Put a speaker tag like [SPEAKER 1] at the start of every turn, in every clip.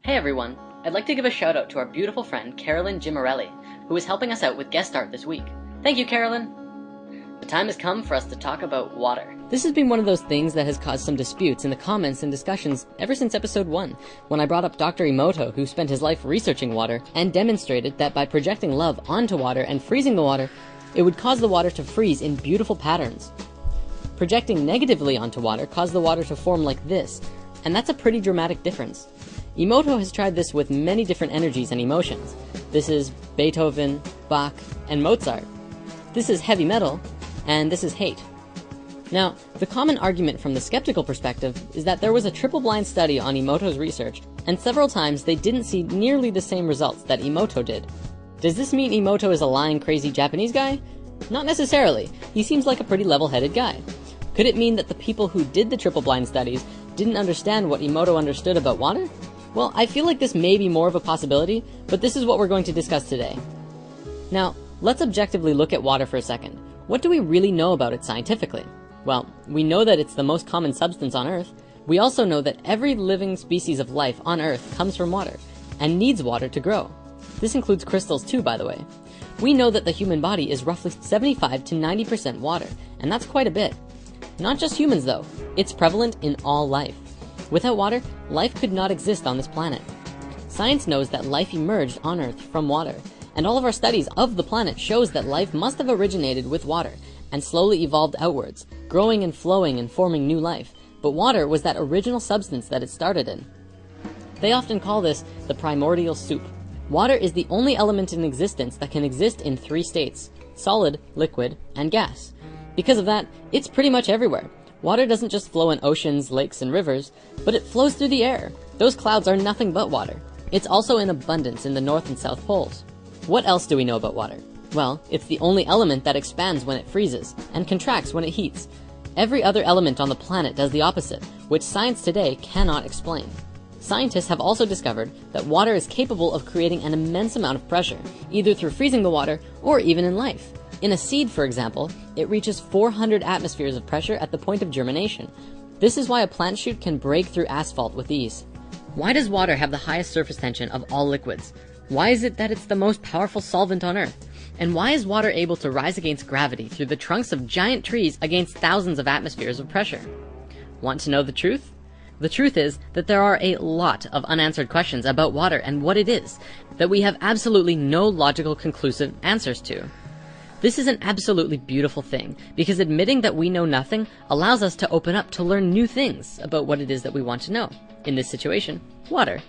[SPEAKER 1] Hey everyone, I'd like to give a shout out to our beautiful friend Carolyn Gimarelli, who is helping us out with guest art this week. Thank you, Carolyn! The time has come for us to talk about water. This has been one of those things that has caused some disputes in the comments and discussions ever since episode 1, when I brought up Dr. Emoto, who spent his life researching water, and demonstrated that by projecting love onto water and freezing the water, it would cause the water to freeze in beautiful patterns. Projecting negatively onto water caused the water to form like this, and that's a pretty dramatic difference. Emoto has tried this with many different energies and emotions. This is Beethoven, Bach, and Mozart. This is heavy metal, and this is hate. Now, the common argument from the skeptical perspective is that there was a triple-blind study on Emoto's research, and several times they didn't see nearly the same results that Emoto did. Does this mean Emoto is a lying, crazy Japanese guy? Not necessarily. He seems like a pretty level-headed guy. Could it mean that the people who did the triple-blind studies didn't understand what Emoto understood about water? Well, I feel like this may be more of a possibility, but this is what we're going to discuss today. Now, let's objectively look at water for a second. What do we really know about it scientifically? Well, we know that it's the most common substance on Earth. We also know that every living species of life on Earth comes from water, and needs water to grow. This includes crystals too, by the way. We know that the human body is roughly 75 to 90% water, and that's quite a bit. Not just humans though, it's prevalent in all life. Without water, life could not exist on this planet. Science knows that life emerged on Earth from water, and all of our studies of the planet shows that life must have originated with water, and slowly evolved outwards, growing and flowing and forming new life, but water was that original substance that it started in. They often call this the primordial soup. Water is the only element in existence that can exist in 3 states: solid, liquid, and gas. Because of that, it's pretty much everywhere. Water doesn't just flow in oceans, lakes, and rivers, but it flows through the air. Those clouds are nothing but water. It's also in abundance in the North and South Poles. What else do we know about water? Well, it's the only element that expands when it freezes, and contracts when it heats. Every other element on the planet does the opposite, which science today cannot explain. Scientists have also discovered that water is capable of creating an immense amount of pressure, either through freezing the water, or even in life. In a seed, for example, it reaches 400 atmospheres of pressure at the point of germination. This is why a plant shoot can break through asphalt with ease. Why does water have the highest surface tension of all liquids? Why is it that it's the most powerful solvent on Earth? And why is water able to rise against gravity through the trunks of giant trees against thousands of atmospheres of pressure? Want to know the truth? The truth is that there are a lot of unanswered questions about water and what it is, that we have absolutely no logical conclusive answers to. This is an absolutely beautiful thing, because admitting that we know nothing allows us to open up to learn new things about what it is that we want to know. In this situation, water.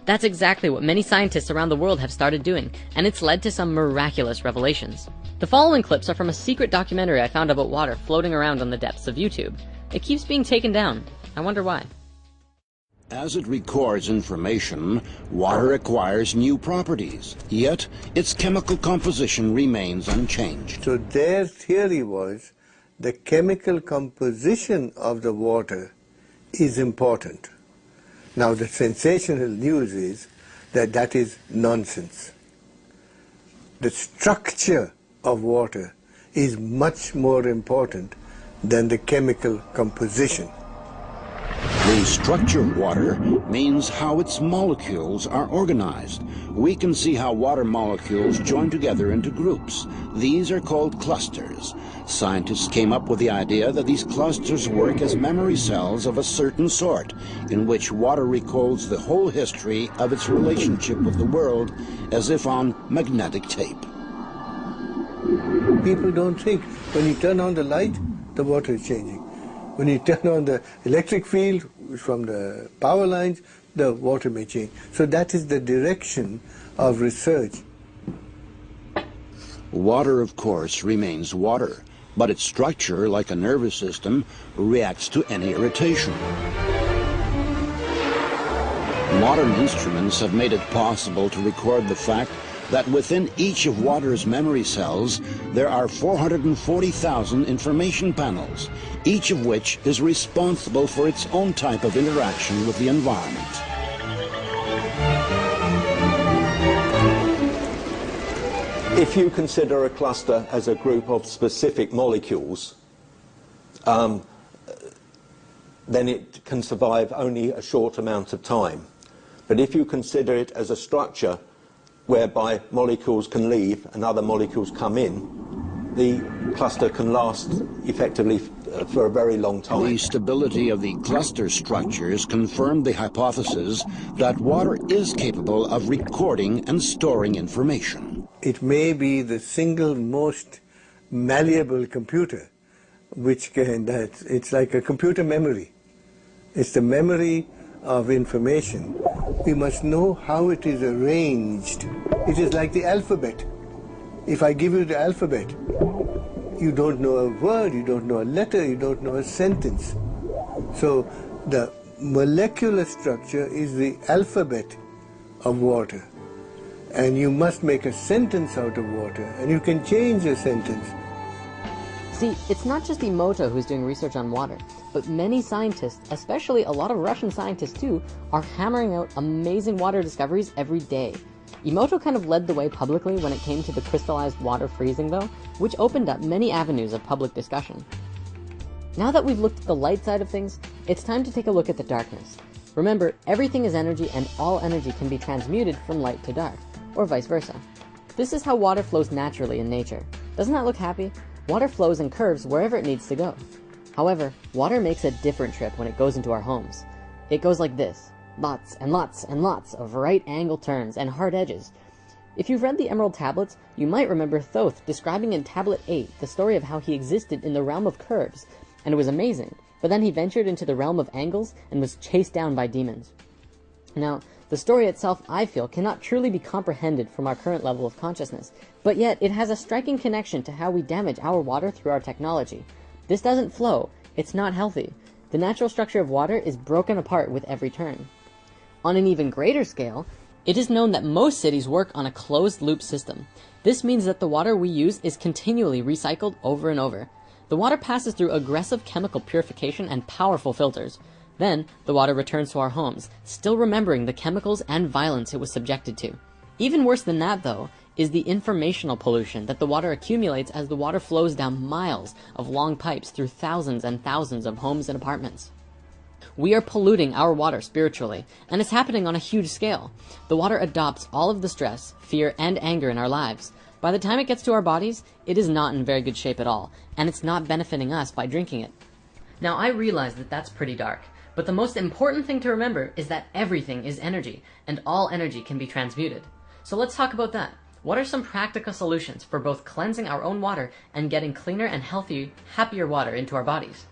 [SPEAKER 1] That's exactly what many scientists around the world have started doing, and it's led to some miraculous revelations. The following clips are from a secret documentary I found about water floating around on the depths of YouTube. It keeps being taken down. I wonder why.
[SPEAKER 2] As it records information, water acquires new properties, yet its chemical composition remains unchanged.
[SPEAKER 3] So their theory was the chemical composition of the water is important. Now the sensational news is that that is nonsense. The structure of water is much more important than the chemical composition.
[SPEAKER 2] The structure of water means how its molecules are organized. We can see how water molecules join together into groups. These are called clusters. Scientists came up with the idea that these clusters work as memory cells of a certain sort, in which water recalls the whole history of its relationship with the world as if on magnetic tape.
[SPEAKER 3] People don't think when you turn on the light, the water is changing. When you turn on the electric field from the power lines, the water may change. So that is the direction of research.
[SPEAKER 2] Water, of course, remains water, but its structure, like a nervous system, reacts to any irritation. Modern instruments have made it possible to record the fact that within each of water's memory cells, there are 440,000 information panels, each of which is responsible for its own type of interaction with the environment.
[SPEAKER 4] If you consider a cluster as a group of specific molecules, then it can survive only a short amount of time. But if you consider it as a structure whereby molecules can leave and other molecules come in, the cluster can last effectively for a very long time.
[SPEAKER 2] The stability of the cluster structures confirmed the hypothesis that water is capable of recording and storing information.
[SPEAKER 3] It may be the single most malleable computer, it's like a computer memory. It's the memory of information. We must know how it is arranged. It is like the alphabet. If I give you the alphabet, you don't know a word, you don't know a letter, you don't know a sentence. So the molecular structure is the alphabet of water. And you must make a sentence out of water, and you can change a sentence.
[SPEAKER 1] See, it's not just Emoto who's doing research on water, but many scientists, especially a lot of Russian scientists too, are hammering out amazing water discoveries every day. Emoto kind of led the way publicly when it came to the crystallized water freezing though, which opened up many avenues of public discussion. Now that we've looked at the light side of things, it's time to take a look at the darkness. Remember, everything is energy and all energy can be transmuted from light to dark, or vice versa. This is how water flows naturally in nature. Doesn't that look happy? Water flows in curves wherever it needs to go. However, water makes a different trip when it goes into our homes. It goes like this. Lots and lots and lots of right angle turns and hard edges. If you've read the Emerald Tablets, you might remember Thoth describing in Tablet 8 the story of how he existed in the realm of curves, and it was amazing, but then he ventured into the realm of angles and was chased down by demons. Now, the story itself, I feel, cannot truly be comprehended from our current level of consciousness, but yet it has a striking connection to how we damage our water through our technology. This doesn't flow, it's not healthy. The natural structure of water is broken apart with every turn. On an even greater scale, it is known that most cities work on a closed-loop system. This means that the water we use is continually recycled over and over. The water passes through aggressive chemical purification and powerful filters. Then, the water returns to our homes, still remembering the chemicals and violence it was subjected to. Even worse than that, though, is the informational pollution that the water accumulates as the water flows down miles of long pipes through thousands and thousands of homes and apartments. We are polluting our water spiritually, and it's happening on a huge scale. The water adopts all of the stress, fear, and anger in our lives. By the time it gets to our bodies, it is not in very good shape at all, and it's not benefiting us by drinking it. Now, I realize that that's pretty dark, but the most important thing to remember is that everything is energy, and all energy can be transmuted. So let's talk about that. What are some practical solutions for both cleansing our own water and getting cleaner and healthier, happier water into our bodies?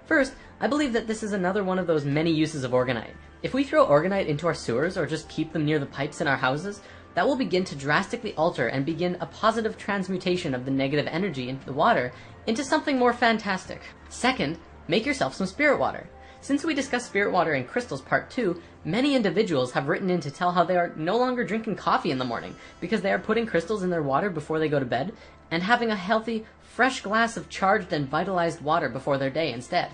[SPEAKER 1] First, I believe that this is another one of those many uses of orgonite. If we throw orgonite into our sewers or just keep them near the pipes in our houses, that will begin to drastically alter and begin a positive transmutation of the negative energy in the water into something more fantastic. Second, make yourself some spirit water. Since we discussed spirit water in crystals part 2, many individuals have written in to tell how they are no longer drinking coffee in the morning because they are putting crystals in their water before they go to bed and having a healthy, fresh glass of charged and vitalized water before their day instead.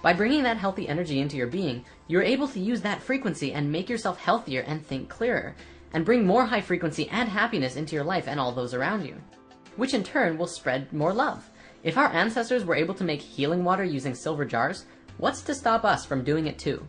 [SPEAKER 1] By bringing that healthy energy into your being, you're able to use that frequency and make yourself healthier and think clearer, and bring more high frequency and happiness into your life and all those around you, which in turn will spread more love. If our ancestors were able to make healing water using silver jars, what's to stop us from doing it too?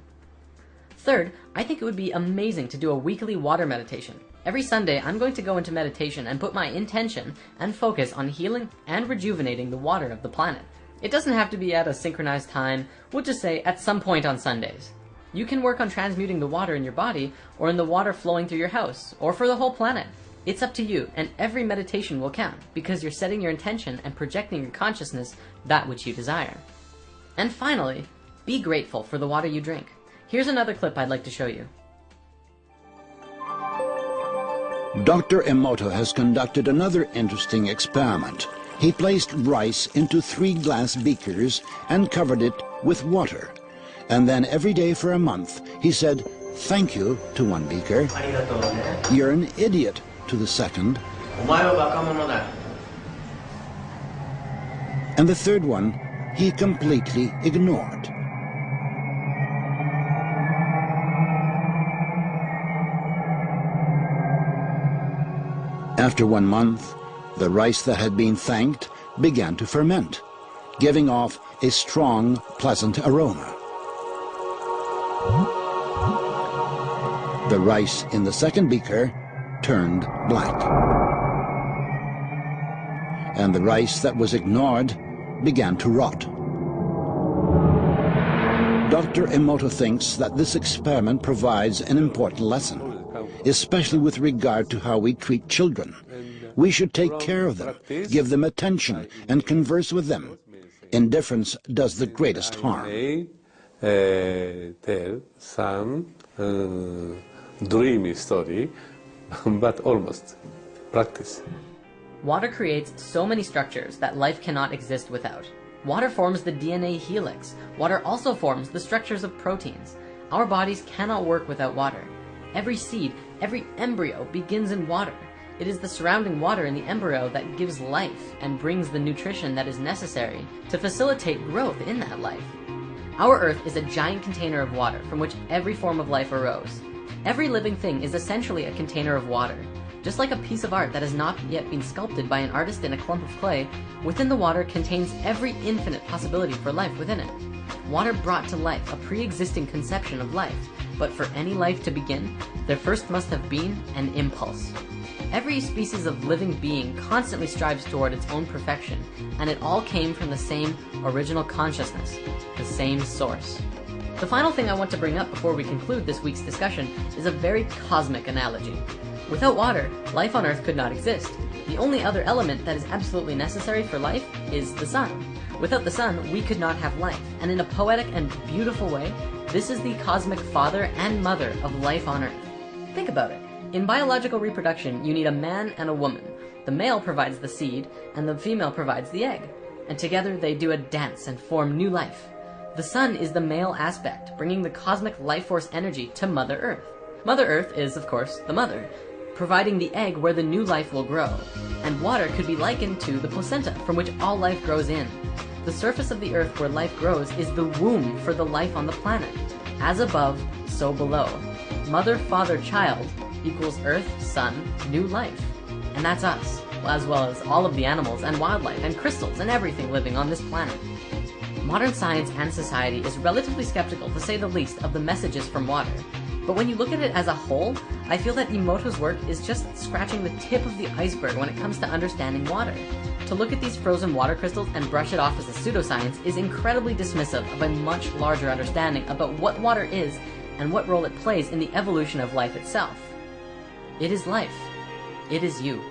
[SPEAKER 1] Third, I think it would be amazing to do a weekly water meditation. Every Sunday, I'm going to go into meditation and put my intention and focus on healing and rejuvenating the water of the planet. It doesn't have to be at a synchronized time, we'll just say at some point on Sundays. You can work on transmuting the water in your body, or in the water flowing through your house, or for the whole planet. It's up to you, and every meditation will count, because you're setting your intention and projecting your consciousness that which you desire. And finally, be grateful for the water you drink. Here's another clip I'd like to show you.
[SPEAKER 2] Dr. Emoto has conducted another interesting experiment. He placed rice into 3 glass beakers and covered it with water. And then every day for a month, he said, "Thank you" to one beaker, "You're an idiot" to the second, and the third one he completely ignored. After 1 month, the rice that had been thanked began to ferment, giving off a strong, pleasant aroma. The rice in the second beaker turned black. And the rice that was ignored began to rot. Dr. Emoto thinks that this experiment provides an important lesson, especially with regard to how we treat children. We should take care of them, give them attention, and converse with them. Indifference does the greatest harm.
[SPEAKER 5] Tell some dreamy story, but almost practice.
[SPEAKER 1] Water creates so many structures that life cannot exist without. Water forms the DNA helix. Water also forms the structures of proteins. Our bodies cannot work without water. Every seed, every embryo begins in water. It is the surrounding water in the embryo that gives life and brings the nutrition that is necessary to facilitate growth in that life. Our Earth is a giant container of water from which every form of life arose. Every living thing is essentially a container of water. Just like a piece of art that has not yet been sculpted by an artist in a clump of clay, within the water contains every infinite possibility for life within it. Water brought to life a pre-existing conception of life, but for any life to begin, there first must have been an impulse. Every species of living being constantly strives toward its own perfection, and it all came from the same original consciousness, the same source. The final thing I want to bring up before we conclude this week's discussion is a very cosmic analogy. Without water, life on Earth could not exist. The only other element that is absolutely necessary for life is the sun. Without the sun, we could not have life, and in a poetic and beautiful way, this is the cosmic father and mother of life on Earth. Think about it. In biological reproduction, you need a man and a woman. The male provides the seed, and the female provides the egg. And together they do a dance and form new life. The sun is the male aspect, bringing the cosmic life force energy to Mother Earth. Mother Earth is, of course, the mother, providing the egg where the new life will grow. And water could be likened to the placenta, from which all life grows in. The surface of the Earth where life grows is the womb for the life on the planet. As above, so below. Mother, father, child equals Earth, sun, new life. And that's us, as well as all of the animals and wildlife and crystals and everything living on this planet. Modern science and society is relatively skeptical, to say the least, of the messages from water. But when you look at it as a whole, I feel that Emoto's work is just scratching the tip of the iceberg when it comes to understanding water. To look at these frozen water crystals and brush it off as a pseudoscience is incredibly dismissive of a much larger understanding about what water is and what role it plays in the evolution of life itself. It is life. It is you.